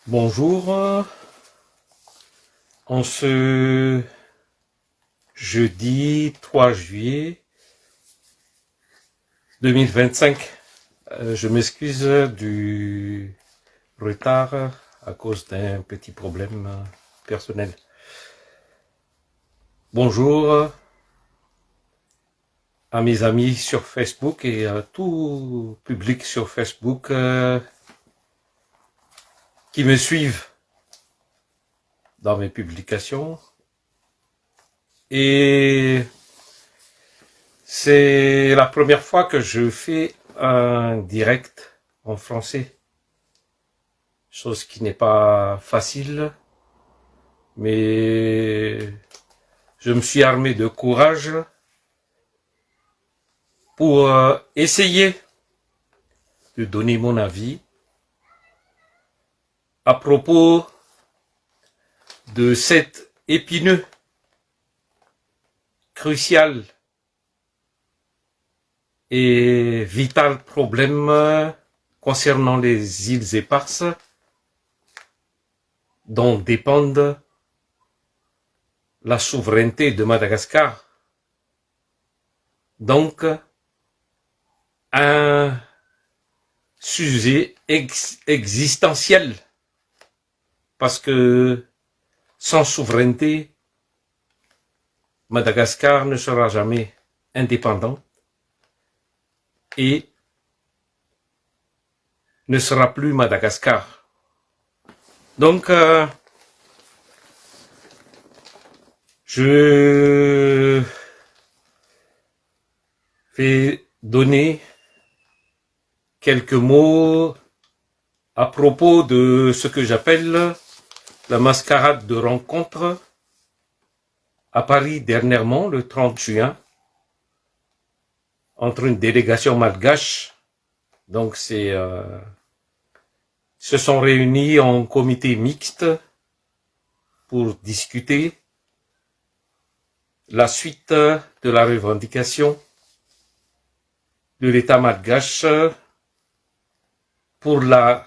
Bonjour, en ce jeudi 3 juillet 2025, je m'excuse du retard à cause d'un petit problème personnel. Bonjour à mes amis sur Facebook et à tout public sur Facebook qui me suivent dans mes publications. Et c'est la première fois que je fais un direct en français. Chose qui n'est pas facile, mais je me suis armé de courage pour essayer de donner mon avis à propos de cet épineux, crucial et vital problème concernant les îles éparses dont dépendent la souveraineté de Madagascar. Donc, un sujet existentiel, parce que sans souveraineté, Madagascar ne sera jamais indépendant et ne sera plus Madagascar. Donc, je vais donner quelques mots à propos de ce que j'appelle la mascarade de rencontre à Paris dernièrement, le 30 juin, entre une délégation malgache. Donc, se sont réunis en comité mixte pour discuter la suite de la revendication de l'État malgache pour la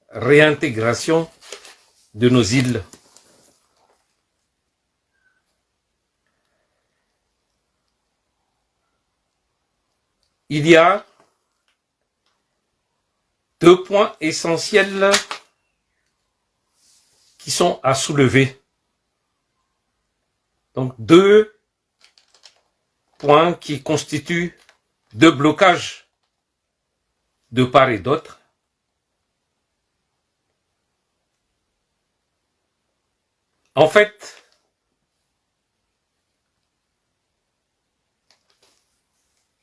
réintégration de nos îles. Il y a deux points essentiels qui sont à soulever. Donc, deux points qui constituent deux blocages de part et d'autre. En fait,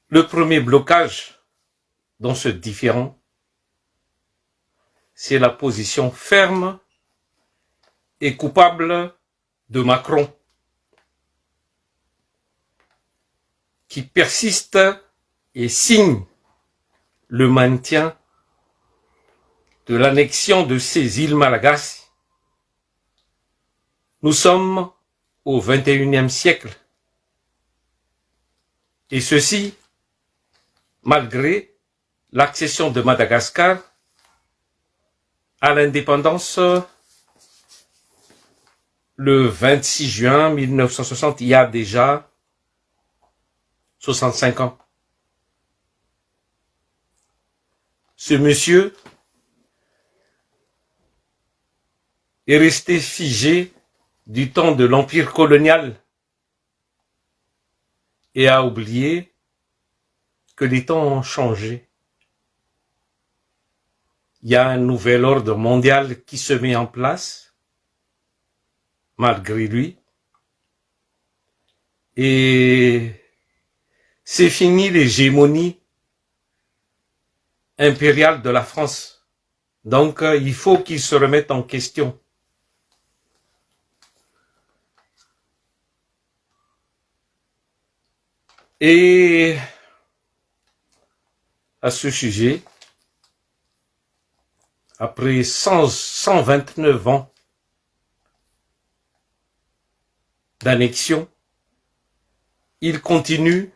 le premier blocage dans ce différend, c'est la position ferme et coupable de Macron, qui persiste et signe le maintien de l'annexion de ces îles malagasy. Nous sommes au XXIe siècle. Et ceci, malgré l'accession de Madagascar à l'indépendance le 26 juin 1960, il y a déjà 65 ans. Ce monsieur est resté figé du temps de l'empire colonial et a oublié que les temps ont changé. Il y a un nouvel ordre mondial qui se met en place, malgré lui, et c'est fini l'hégémonie impériale de la France. Donc, il faut qu'il se remette en question. Et à ce sujet, après 129 ans d'annexion, il continue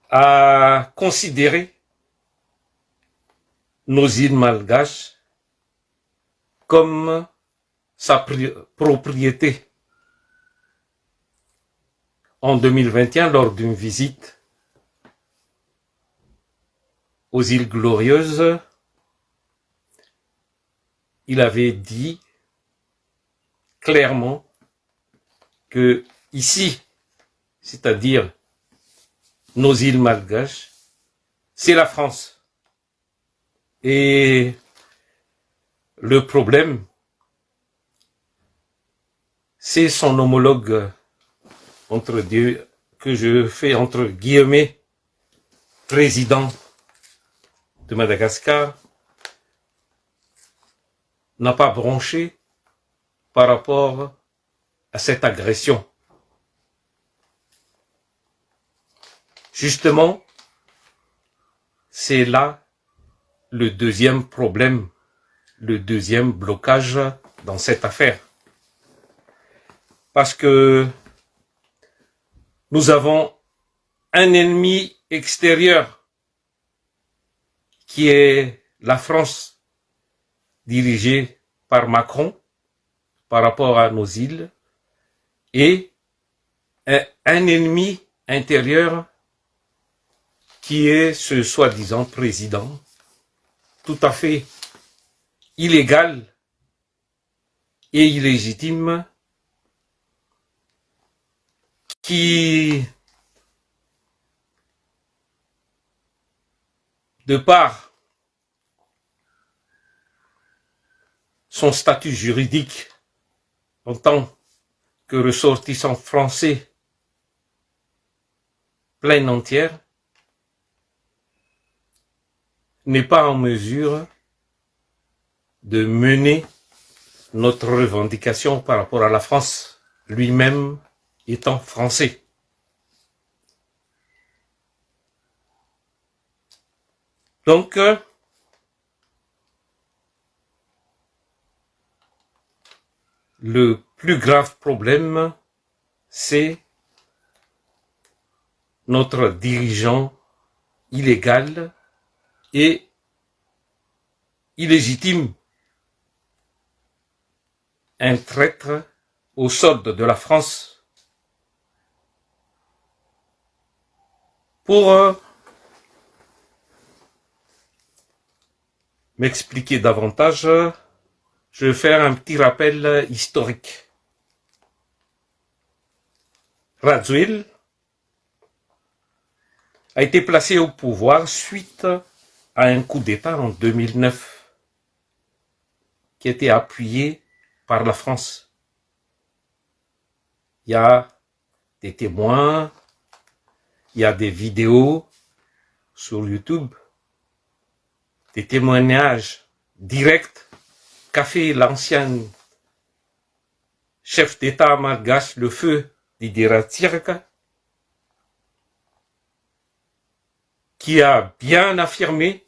à considérer nos îles malgaches comme sa propriété. En 2021, lors d'une visite aux îles Glorieuses, il avait dit clairement que ici, c'est-à-dire nos îles malgaches, c'est la France. Et le problème, c'est son homologue que je fais entre guillemets, président de Madagascar, n'a pas bronché par rapport à cette agression. Justement, c'est là le deuxième problème, le deuxième blocage dans cette affaire. Parce que nous avons un ennemi extérieur qui est la France, dirigée par Macron par rapport à nos îles, et un ennemi intérieur qui est ce soi-disant président tout à fait illégal et illégitime qui, de par son statut juridique en tant que ressortissant français plein entière, n'est pas en mesure de mener notre revendication par rapport à la France, lui-même étant français. Donc, le plus grave problème, c'est notre dirigeant illégal et illégitime, un traître au solde de la France. Pour m'expliquer davantage, je vais faire un petit rappel historique. Radziwiłł a été placé au pouvoir suite à un coup d'État en 2009 qui était appuyé par la France. Il y a des témoins, il y a des vidéos sur YouTube, des témoignages directs qu'a fait l'ancien chef d'État malgache, le feu Didier Ratsiraka, qui a bien affirmé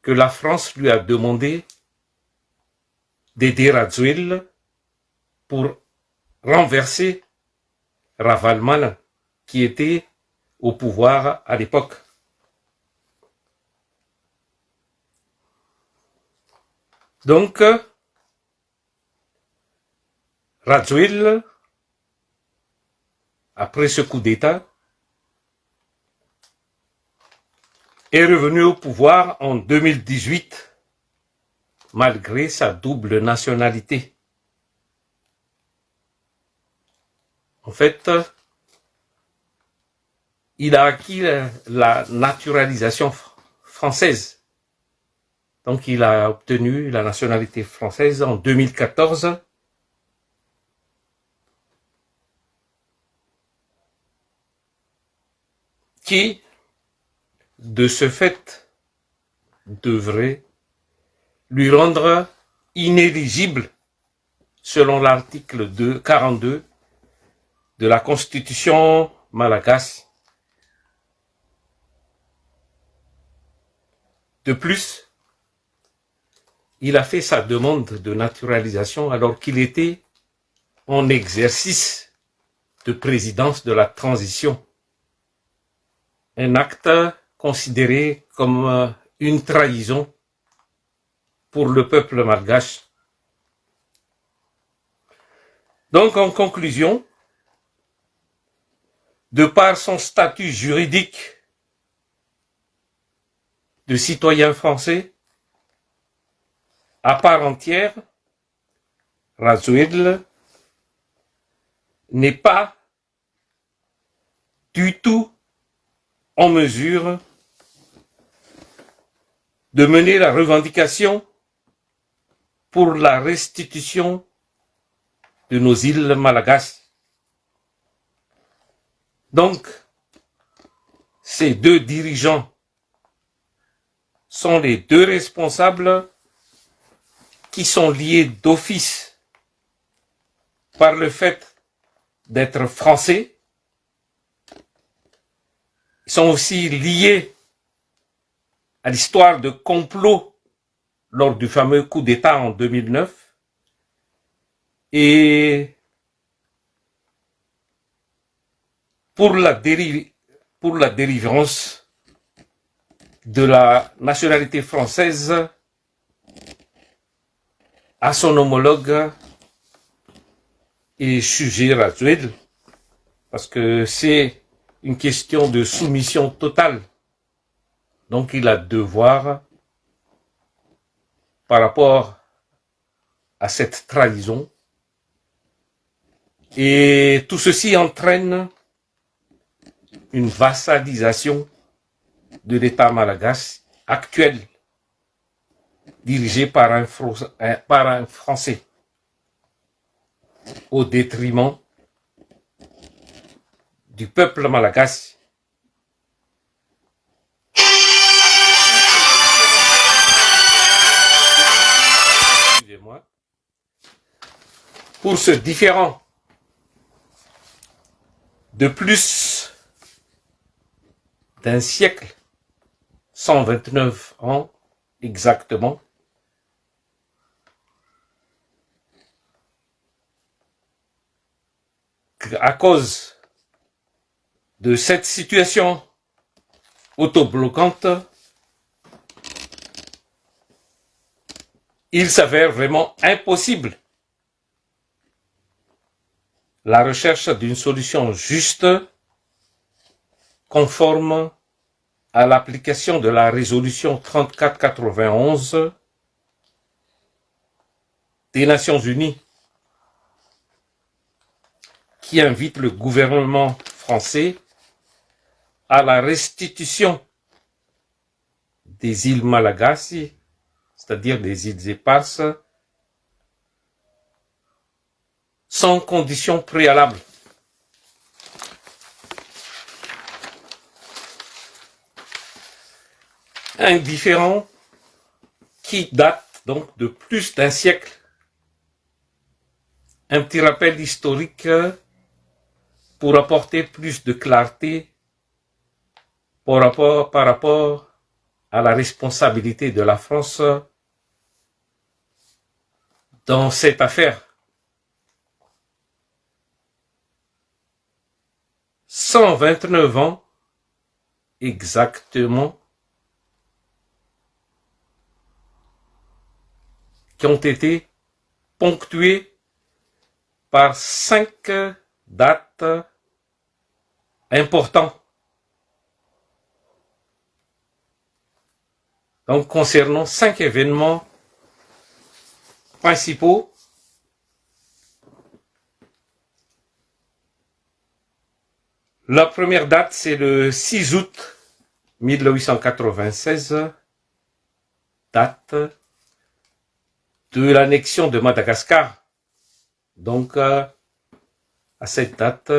que la France lui a demandé d'aider Radziwiłł pour renverser Ravalomanana, qui était au pouvoir à l'époque. Donc, Radziwiłł, après ce coup d'État, est revenu au pouvoir en 2018, malgré sa double nationalité. En fait, il a acquis la naturalisation française. Donc, il a obtenu la nationalité française en 2014. Qui, de ce fait, devrait lui rendre inéligible selon l'article 42 de la Constitution malagasy. De plus, il a fait sa demande de naturalisation alors qu'il était en exercice de présidence de la transition. Un acte considéré comme une trahison pour le peuple malgache. Donc, en conclusion, de par son statut juridique de citoyen français, à part entière, Razuedl n'est pas du tout en mesure de mener la revendication pour la restitution de nos îles Malagasy. Donc, ces deux dirigeants sont les deux responsables qui sont liés d'office par le fait d'être français. Ils sont aussi liés à l'histoire de complot lors du fameux coup d'État en 2009. Et pour la délivrance de la nationalité française à son homologue et sujet Razuedl, parce que c'est une question de soumission totale. Donc il a devoir par rapport à cette trahison. Et tout ceci entraîne une vassalisation de l'État malagasy actuel, dirigé par un Français, au détriment du peuple malagasy. Excusez-moi. Pour ce différend de plus d'un siècle, 129 ans exactement, à cause de cette situation autobloquante, il s'avère vraiment impossible la recherche d'une solution juste, conforme à l'application de la résolution 3491 des Nations Unies, qui invite le gouvernement français à la restitution des îles Malagasy, c'est-à-dire des îles éparses, sans condition préalable. Un différend qui date donc de plus d'un siècle. Un petit rappel historique pour apporter plus de clarté par rapport à la responsabilité de la France dans cette affaire. 129 ans exactement qui ont été ponctués par 5 dates importantes. Donc, concernant 5 événements principaux. La première date, c'est le 6 août 1896, date de l'annexion de Madagascar. Donc, à cette date,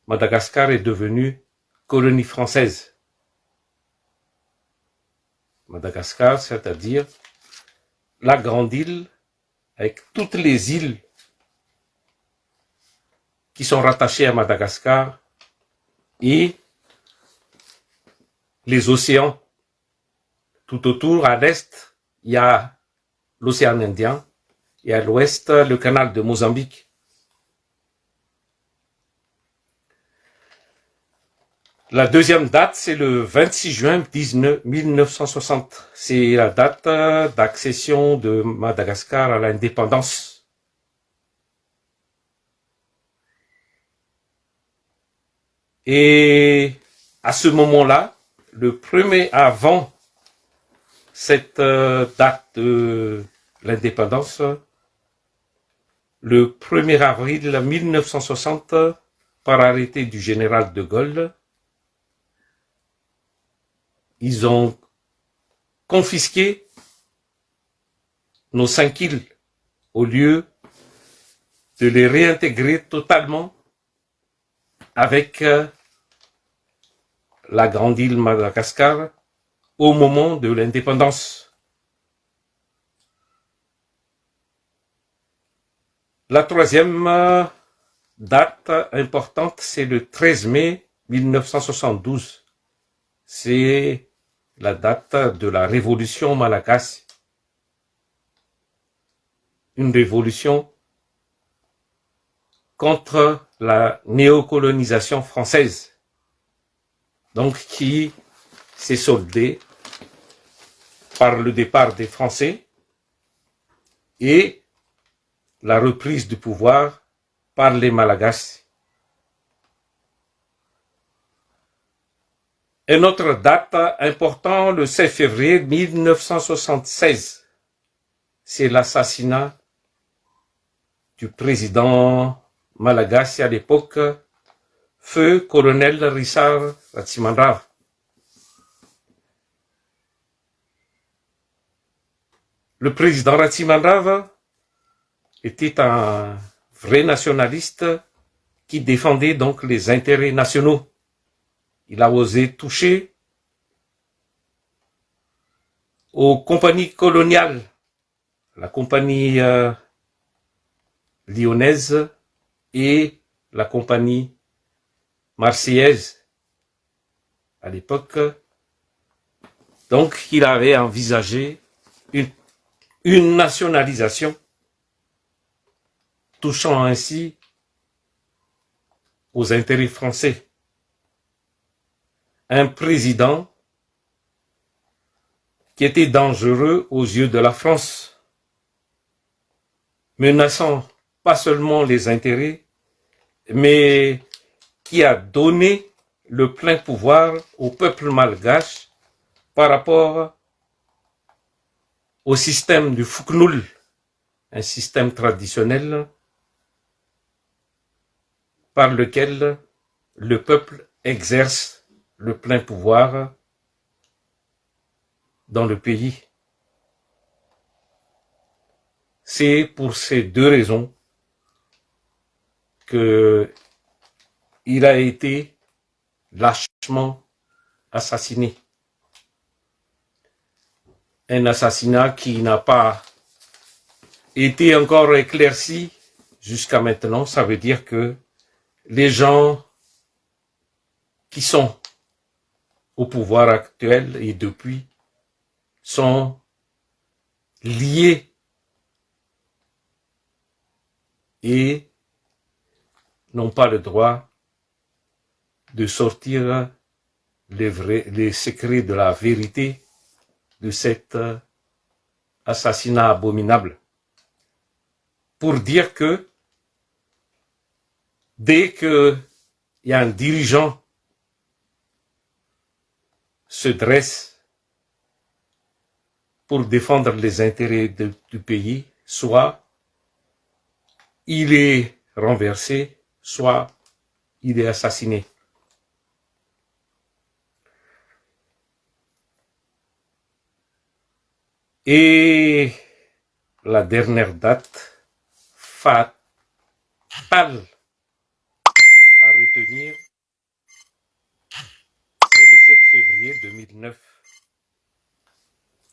Madagascar est devenue colonie française. Madagascar, c'est-à-dire la grande île avec toutes les îles qui sont rattachées à Madagascar et les océans. Tout autour, à l'est, il y a l'océan Indien et à l'ouest, le canal de Mozambique. La deuxième date, c'est le 26 juin 1960. C'est la date d'accession de Madagascar à l'indépendance. Et à ce moment-là, le premier avant cette date de l'indépendance, le 1er avril 1960, par arrêté du général de Gaulle, ils ont confisqué nos 5 îles au lieu de les réintégrer totalement avec la grande île Madagascar au moment de l'indépendance. La troisième date importante, c'est le 13 mai 1972. C'est la date de la révolution malagasy. Une révolution contre la néocolonisation française, donc qui s'est soldée par le départ des Français et la reprise du pouvoir par les Malagasy. Une autre date importante, le 16 février 1976, c'est l'assassinat du président malagasy à l'époque, feu colonel Richard Ratsimandrava. Le président Ratsimandrava était un vrai nationaliste qui défendait donc les intérêts nationaux. Il a osé toucher aux compagnies coloniales, la compagnie lyonnaise et la compagnie marseillaise à l'époque. Donc, il avait envisagé une nationalisation touchant ainsi aux intérêts français. Un président qui était dangereux aux yeux de la France, menaçant pas seulement les intérêts, mais qui a donné le plein pouvoir au peuple malgache par rapport au système du Fuknul, un système traditionnel par lequel le peuple exerce le plein pouvoir dans le pays. C'est pour ces deux raisons que il a été lâchement assassiné. Un assassinat qui n'a pas été encore éclairci jusqu'à maintenant. Ça veut dire que les gens qui sont au pouvoir actuel et depuis sont liés et n'ont pas le droit de sortir les secrets de la vérité de cet assassinat abominable. Pour dire que dès qu'il y a un dirigeant se dresse pour défendre les intérêts du pays, soit il est renversé, soit il est assassiné. Et la dernière date fatale à retenir, c'est le 7 février 2009,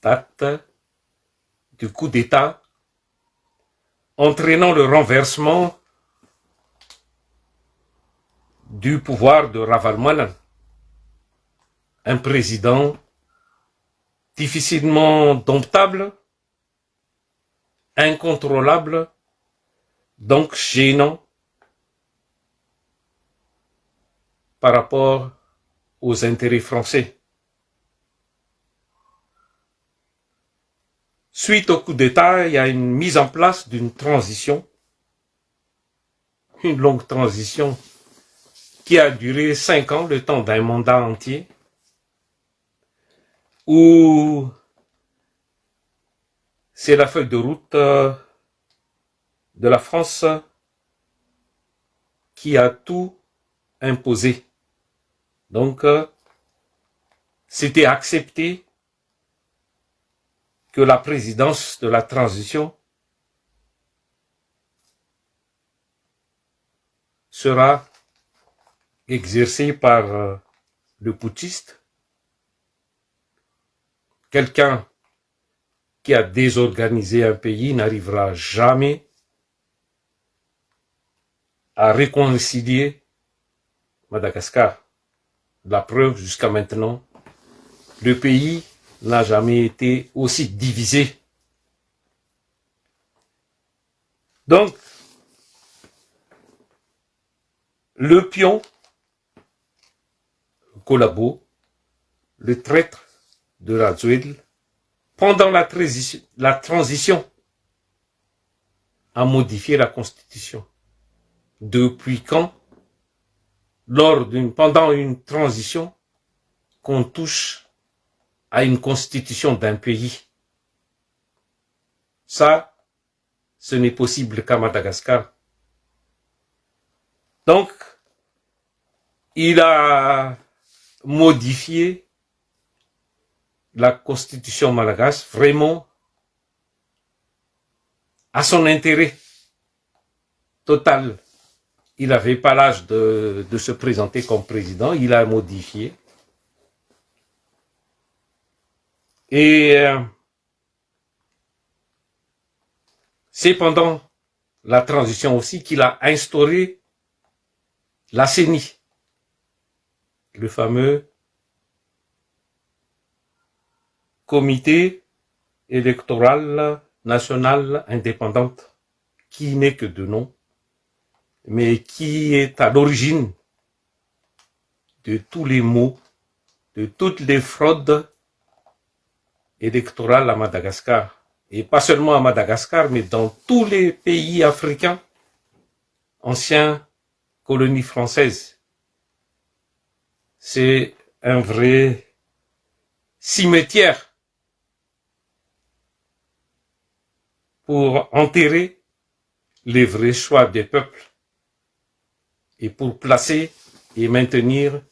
date du coup d'État entraînant le renversement du pouvoir de Ravalomanana, un président difficilement domptable, incontrôlable, donc gênant par rapport aux intérêts français. Suite au coup d'État, il y a une mise en place d'une transition, une longue transition qui a duré 5 ans, le temps d'un mandat entier, où c'est la feuille de route de la France qui a tout imposé. Donc, c'était accepté que la présidence de la transition sera exercée par le putschiste, quelqu'un qui a désorganisé un pays n'arrivera jamais à réconcilier Madagascar. La preuve, jusqu'à maintenant, le pays n'a jamais été aussi divisé. Donc, le pion, le collabo, le traître de la Zuel, pendant la transition, a modifié la Constitution. Depuis quand, pendant une transition, qu'on touche à une constitution d'un pays? Ça, ce n'est possible qu'à Madagascar. Donc, il a modifié la constitution malgache vraiment à son intérêt total. Il n'avait pas l'âge de se présenter comme président, il a modifié. Et c'est pendant la transition aussi qu'il a instauré la CENI, le fameux comité électoral national indépendant, qui n'est que de nom, mais qui est à l'origine de tous les maux, de toutes les fraudes électorales à Madagascar. Et pas seulement à Madagascar, mais dans tous les pays africains, anciens colonies françaises. C'est un vrai cimetière pour enterrer les vrais choix des peuples et pour placer et maintenir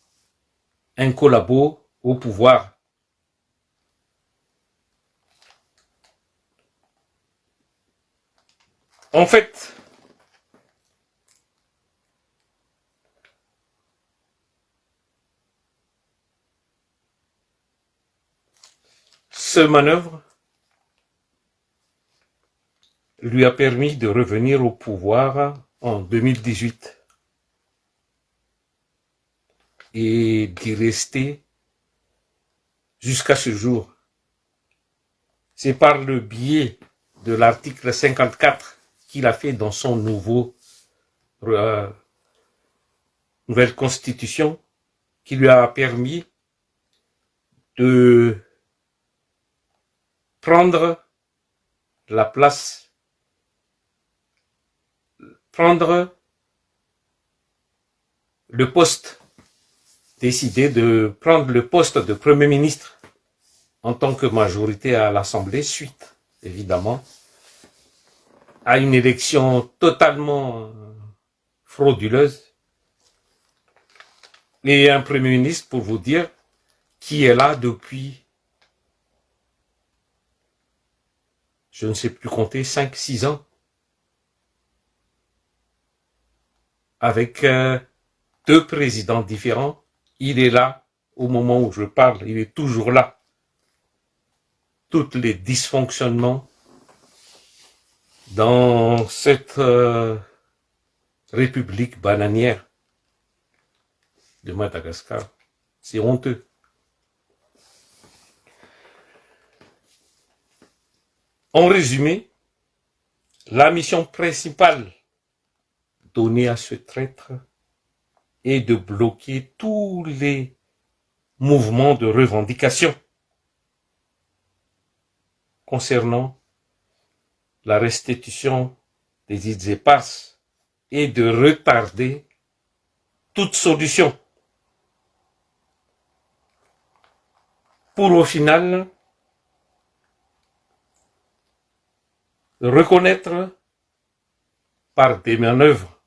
un collabo au pouvoir. En fait, ce manœuvre lui a permis de revenir au pouvoir en 2018 et d'y rester jusqu'à ce jour. C'est par le biais de l'article 54 qu'il a fait dans son nouvelle constitution qui lui a permis de prendre la place, prendre le poste, décider de prendre le poste de Premier ministre en tant que majorité à l'Assemblée, suite, évidemment, à une élection totalement frauduleuse. Et un Premier ministre, pour vous dire, qui est là depuis, je ne sais plus compter, 5-6 ans, avec 2 présidents différents. Il est là au moment où je parle, il est toujours là. Tous les dysfonctionnements dans cette république bananière de Madagascar. C'est honteux. En résumé, la mission principale donnée à ce traître est de bloquer tous les mouvement de revendication concernant la restitution des îles éparses et de retarder toute solution pour au final reconnaître par des manœuvres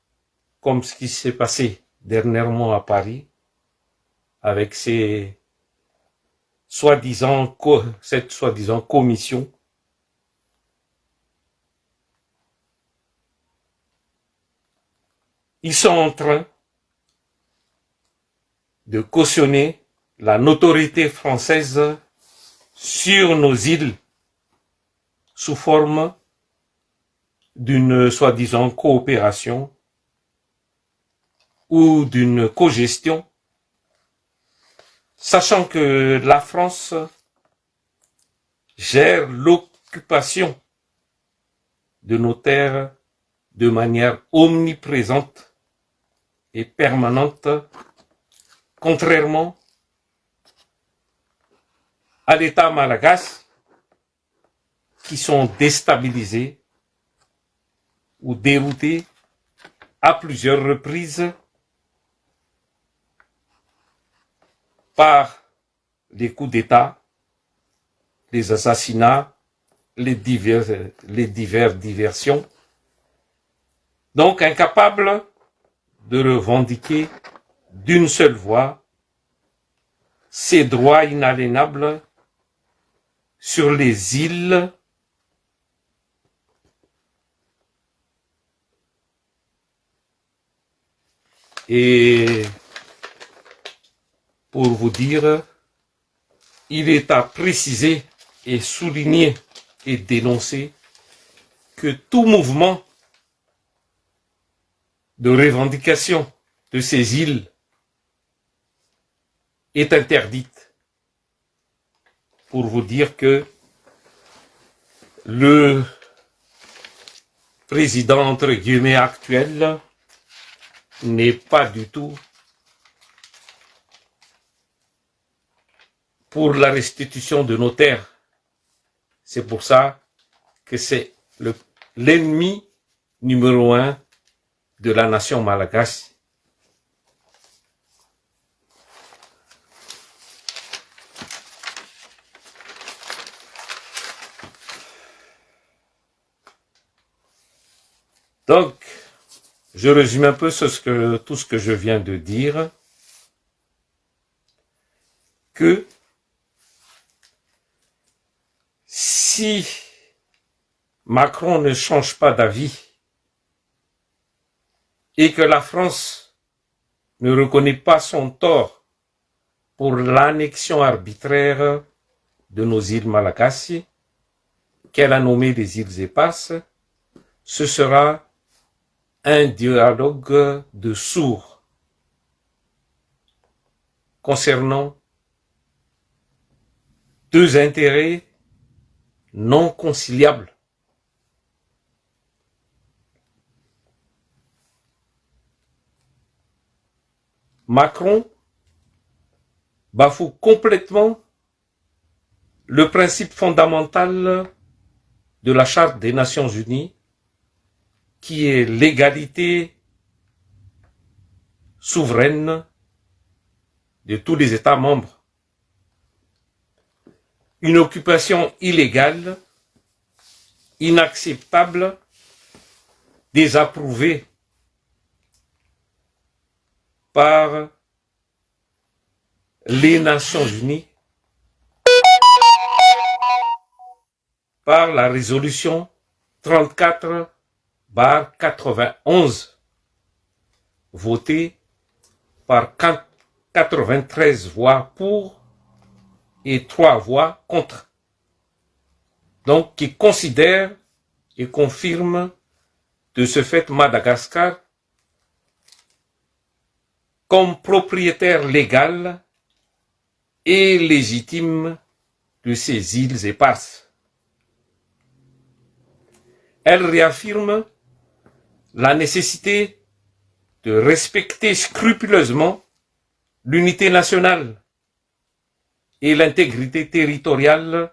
comme ce qui s'est passé dernièrement à Paris avec cette soi-disant commission ils sont en train de cautionner la notoriété française sur nos îles sous forme d'une soi-disant coopération ou d'une cogestion, sachant que la France gère l'occupation de nos terres de manière omniprésente et permanente, contrairement à l'État malgache, qui sont déstabilisés ou déroutés à plusieurs reprises par les coups d'État, les assassinats, les diversions, donc incapables de revendiquer d'une seule voix ces droits inaliénables sur les îles et pour vous dire, il est à préciser et souligner et dénoncer que tout mouvement de revendication de ces îles est interdite. Pour vous dire que le président entre guillemets actuel n'est pas du tout pour la restitution de nos terres. C'est pour ça que c'est l'ennemi numéro 1 de la nation malgache. Donc, je résume un peu tout ce que je viens de dire, que si Macron ne change pas d'avis et que la France ne reconnaît pas son tort pour l'annexion arbitraire de nos îles malgaches, qu'elle a nommées les îles éparses, ce sera un dialogue de sourds concernant deux intérêts non conciliables. Macron bafoue complètement le principe fondamental de la Charte des Nations Unies, qui est l'égalité souveraine de tous les États membres. Une occupation illégale, inacceptable, désapprouvée par les Nations Unies, par la résolution 34/91, votée par 93 voix pour et 3 voix contre. Donc, qui considère et confirme de ce fait Madagascar comme propriétaire légal et légitime de ces îles éparses. Elle réaffirme la nécessité de respecter scrupuleusement l'unité nationale et l'intégrité territoriale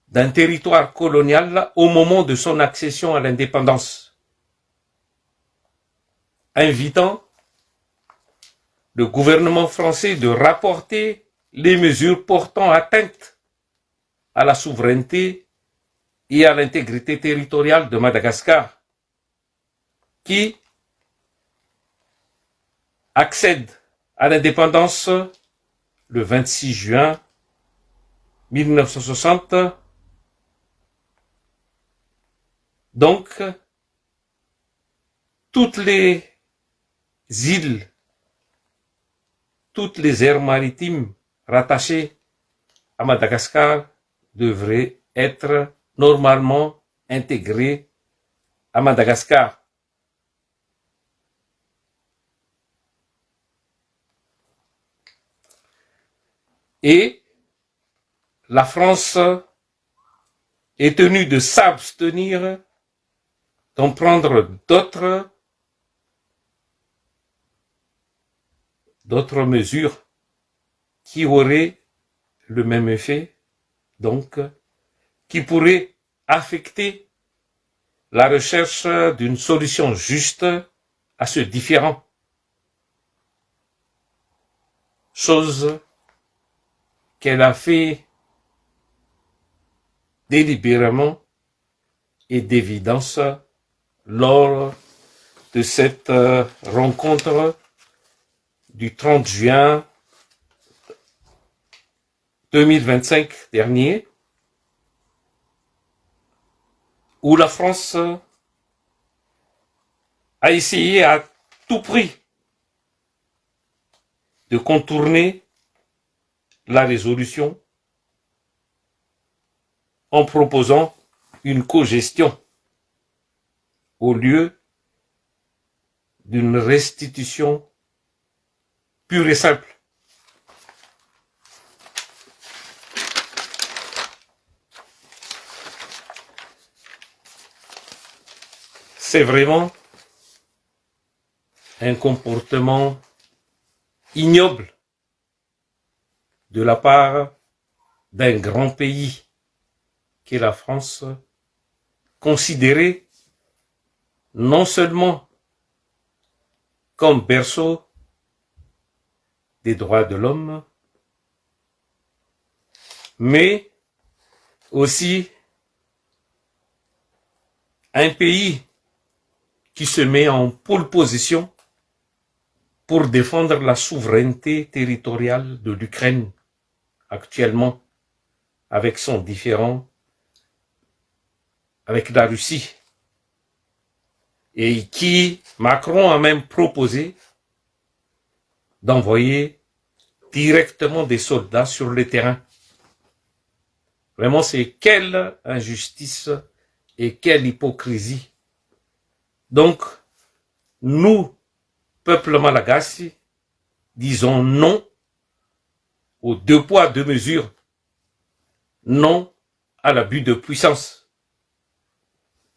d'un territoire colonial au moment de son accession à l'indépendance, invitant le gouvernement français de rapporter les mesures portant atteinte à la souveraineté et à l'intégrité territoriale de Madagascar, qui accède à l'indépendance le 26 juin 1960. Donc, toutes les îles, toutes les aires maritimes rattachées à Madagascar devraient être normalement intégrées à Madagascar. Et la France est tenue de s'abstenir d'en prendre d'autres mesures qui auraient le même effet, donc qui pourraient affecter la recherche d'une solution juste à ce différend. Chose qu'elle a fait délibérément et d'évidence lors de cette rencontre du 30 juin 2025 dernier, où la France a essayé à tout prix de contourner la résolution en proposant une cogestion au lieu d'une restitution pure et simple. C'est vraiment un comportement ignoble de la part d'un grand pays qu'est la France, considéré non seulement comme berceau des droits de l'homme, mais aussi un pays qui se met en pole position pour défendre la souveraineté territoriale de l'Ukraine actuellement avec son différend avec la Russie, et qui Macron a même proposé d'envoyer directement des soldats sur le terrain. Vraiment, c'est quelle injustice et quelle hypocrisie. Donc, nous, peuple malagasy, disons non aux deux poids, deux mesures, non à l'abus de puissance.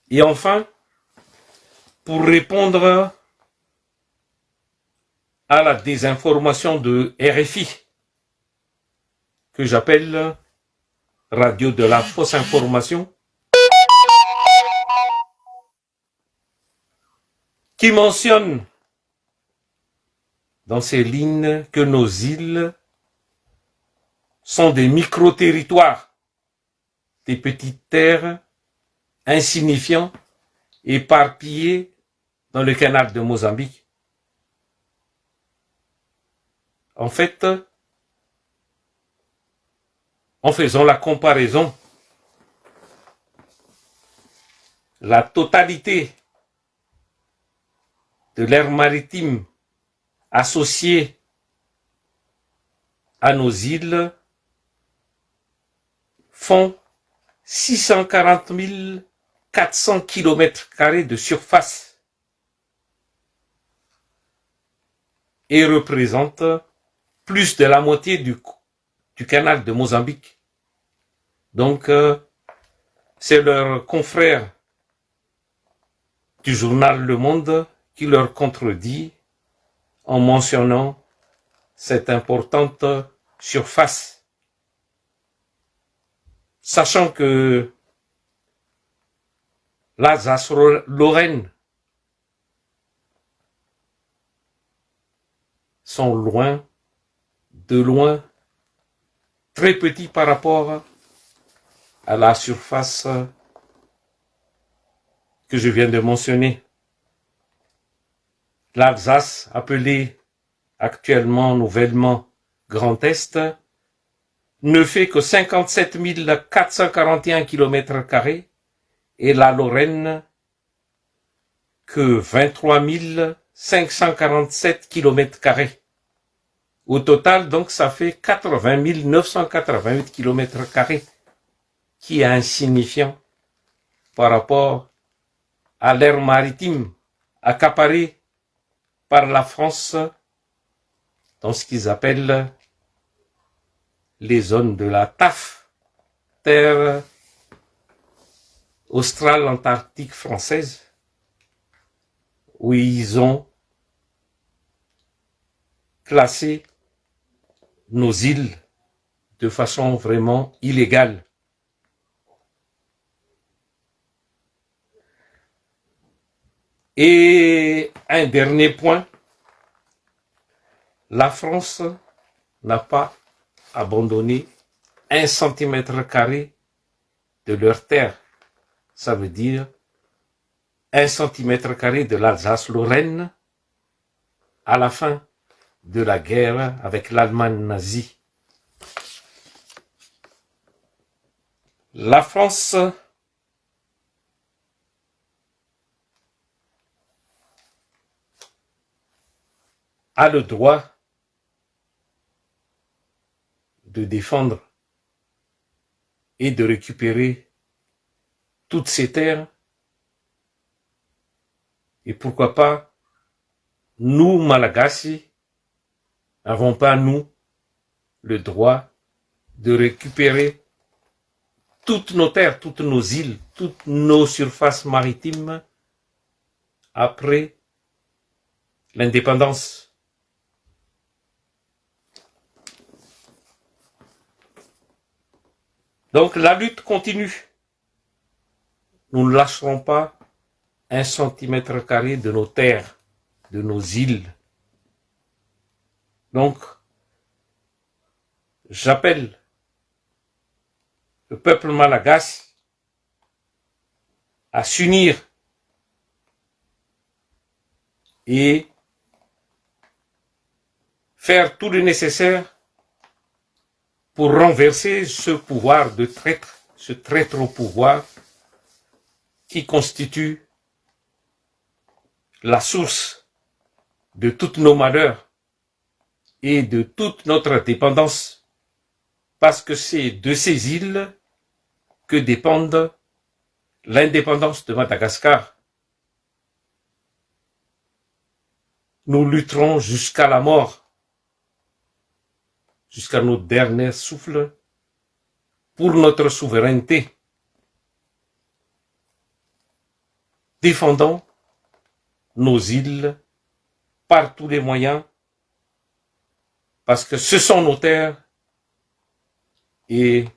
Et enfin, pour répondre à la désinformation de RFI, que j'appelle radio de la fausse information, qui mentionne dans ces lignes que nos îles sont des micro-territoires, des petites terres insignifiants, éparpillés dans le canal de Mozambique. En fait, en faisant la comparaison, la totalité de l'aire maritime associée à nos îles font 640 400 km² de surface et représentent plus de la moitié du canal de Mozambique. Donc, c'est leur confrère du journal Le Monde qui leur contredit en mentionnant cette importante surface, sachant que l'Alsace-Lorraine sont loin, de loin, très petits par rapport à la surface que je viens de mentionner. L'Alsace, appelée actuellement nouvellement Grand Est, ne fait que 57 441 km² et la Lorraine que 23 547 km². Au total, donc, ça fait 80 988 km², qui est insignifiant par rapport à l'aire maritime accaparée par la France dans ce qu'ils appellent les zones de la TAF, terre australe antarctique française, où ils ont classé nos îles de façon vraiment illégale. Et un dernier point, la France n'a pas abandonné 1 cm² de leur terre. Ça veut dire 1 cm² de l'Alsace-Lorraine à la fin de la guerre avec l'Allemagne nazie. La France a le droit de défendre et de récupérer toutes ces terres. Et pourquoi pas, nous, Malagasy, n'avons pas, nous, le droit de récupérer toutes nos terres, toutes nos îles, toutes nos surfaces maritimes après l'indépendance. Donc la lutte continue. Nous ne lâcherons pas 1 cm² de nos terres, de nos îles. Donc, j'appelle le peuple malagasy à s'unir et faire tout le nécessaire pour renverser ce pouvoir de traître, ce traître au pouvoir qui constitue la source de tous nos malheurs et de toute notre dépendance, parce que c'est de ces îles que dépendent l'indépendance de Madagascar. Nous lutterons jusqu'à la mort, jusqu'à notre dernier souffle, pour notre souveraineté. Défendons nos îles par tous les moyens, parce que ce sont nos terres et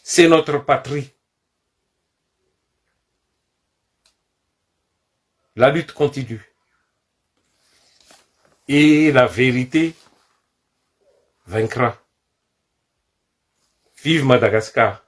c'est notre patrie. La lutte continue. Et la vérité vaincra. Vive Madagascar!